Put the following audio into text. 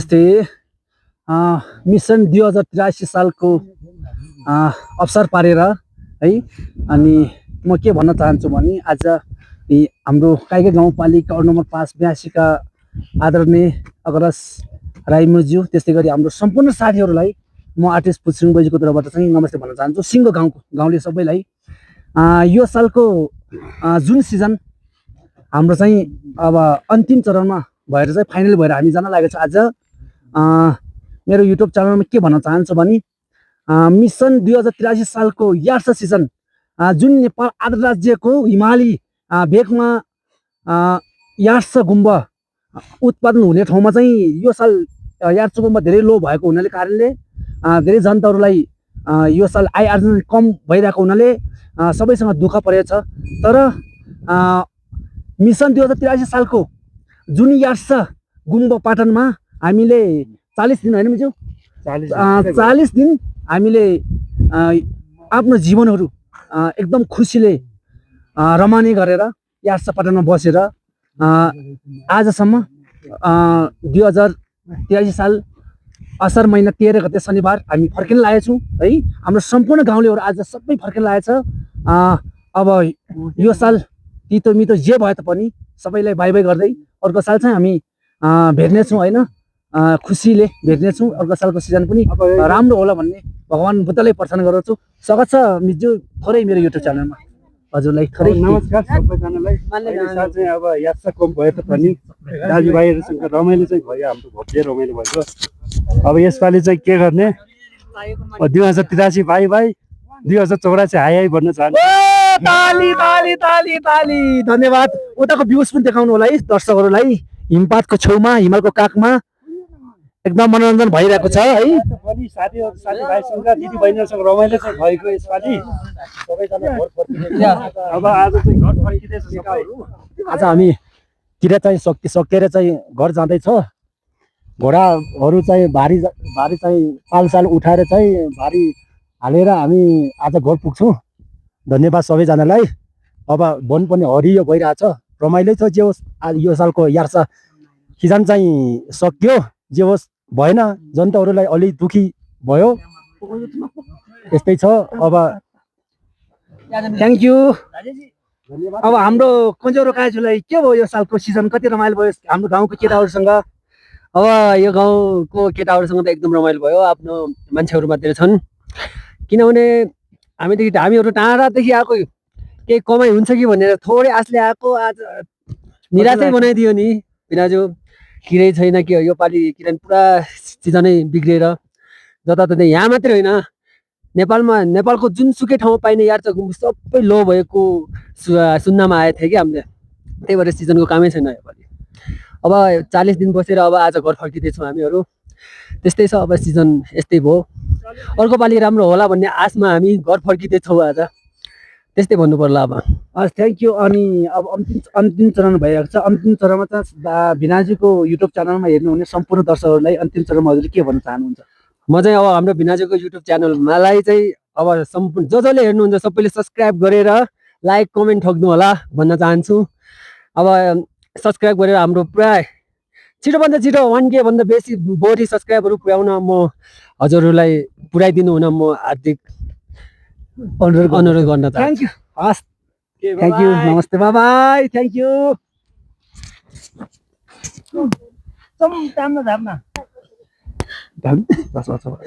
नमस्ते। मिसन 2083 सालको अवसर पारेर है अनि म के भन्न चाहन्छु भने आज हाम्रो काइके गाउँपालिका वडा नम्बर 5 82 का आदरणीय अग्रज राईमुज्यू त्यस्तै गरी हाम्रो सम्पूर्ण साथीहरूलाई म आर्टिस्ट पुछिङ बजीको तर्फबाट चाहिँ नमस्ते भन्न चाहन्छु। सिङ्गो गाउँको गाउँले सबैलाई यो सालको जुन सिजन हाम्रो चाहिँ अब अन्तिम चरणमा भएर चाहिँ फाइनल भएर हामी जान लागेको छ। आज मेरो युट्युब च्यानलमा के भन्न चाहन्छु भने मिसन 2083 सालको यार्स सिजन जुन नेपाल आधा राज्यको हिमाली भेगमा यार्स गुम्बा उत्पादन हुने ठाउँमा चाहिँ यो साल यार्स गुम्बा धेरै लो भएको हुनाले कारणले धेरै जनताहरूलाई यो साल आय आर्जन कम भइरहेको हुनाले सबैसँग दुःख परेको छ। तर मिसन 2083 सालको जुन यार्स गुम्बा पाटनमा हामीले 40 दिन होइन मिज्यू 40 दिन हामीले आफ्नो जीवनहरू एकदम खुसीले रमानी गरेर यार्स पाटनमा बसेर आजसम्म 2083 साल असार महिना 13 गते शनिबार हामी फर्किन लागेका छौँ है। हाम्रो सम्पूर्ण गाउँलेहरू आज सबै फर्किन लागेको छ। अब यो साल तितो मितो जे भए तापनि सबैलाई बाई बाई गर्दै अर्को साल चाहिँ हामी भेट्नेछौँ होइन, खुसीले भेट्नेछौँ। अर्को सालको सिजन पनि राम्रो होला भन्ने भगवान बुद्धलाई प्रार्थना गर्छु। स्वागत छ मिज्यू थोरै मेरो युट्युब च्यानलमा हजुरलाई थोरै नमस्कार सबैजनालाई। चाहिँ अब यात्रा कम भए तापनि दाजुभाइहरूसँग रमाइलो चाहिँ भयो, हाम्रो भव्य रमाइलो भयो। अब यसपालि चाहिँ के गर्ने 2083 भाइ भाइ 2084 हाई हाई भन्न चाहन्छु। ताली ताली ताली ताली धन्यवाद। उताको भ्यूज पनि देखाउनु होला है दर्शकहरूलाई। हिमपातको छेउमा हिमालको काखमा एकदम मनोरञ्जन भइरहेको छ है। पनि साथीभाइसँग दिदीबहिनीहरूसँग रमाइलो चाहिँ भएको यसपालि सबैजना घर फर्किँदै अब आज चाहिँ घर फर्किँदैछ सबैहरू। आज हामी तिर चाहिँ सकेर चाहिँ घर जाँदैछ। घोडाहरू चाहिँ भारी चाहिँ पालसाल उठाएर चाहिँ भारी हालेर हामी आज घर पुग्छौँ। धन्यवाद सबैजनालाई। अब वन पनि हरियो भइरहेछ, रमाइलो छ। जे होस् यो सालको यार्स सिजन चाहिँ सक्यो, जे होस् भएन, जनताहरूलाई अलि दुखी भयो, यस्तै छ। अब थ्याङ्क यू। अब हाम्रो कन्जौरो काजुलाई के भयो यो सालको सिजन, कति रमाइलो भयो हाम्रो गाउँको केटाहरूसँग। अब यो गाउँको केटाहरूसँग त एकदम रमाइलो भयो, आफ्नो मान्छेहरू मात्रै छन्। किनभने हामीहरू टाढादेखि आएको, केही कमाइ हुन्छ कि भनेर थोरै आशले आएको, आज निराशै बनाइदियो नि बिनाजु। किरै छैन कि यो पालि किरा पुरा सिजनै बिग्रिएर जताततै यहाँ मात्रै होइन नेपालको जुनसुकै ठाउँमा पाइने यार्स सबै लो भएको सुन्नमा आएको थियो कि हामीले। त्यही भएर सिजनको कामै छैन यो पालि। अब 40 दिन बसेर अब आज घर फर्किँदैछौँ हामीहरू। त्यस्तै छ, अब सिजन यस्तै भयो। अर्को पालि राम्रो होला भन्ने आशमा हामी घर फर्किँदैछौँ आज। त्यस्तै भन्नु पर्ला अब। हस् थ्याङ्क यू। अनि अब अन्तिम चरण भइरहेको छ। अन्तिम चरणमा चाहिँ भिनाजुको युट्युब च्यानलमा हेर्नुहुने सम्पूर्ण दर्शकहरूलाई अन्तिम चरणमा हजुरले के भन्न चाहनुहुन्छ? म चाहिँ अब हाम्रो भिनाजुको युट्युब च्यानलमालाई चाहिँ अब सम्पूर्ण जसले हेर्नुहुन्छ सबैले सब्सक्राइब गरेर लाइक कमेन्ट ठोक्नु होला भन्न चाहन्छु। अब सब्सक्राइब गरेर हाम्रो पुरा छिटोभन्दा छिटो 1K भन्दा बेसी बढी सब्सक्राइबहरू पुर्याउन म हजुरहरूलाई पुर्याइदिनु हुन म हार्दिक अनुरोध गर्न चाहन्छु। Thank you. हस् थ्याङ्क यू, नमस्ते, by by, thank you. Bus bus bus.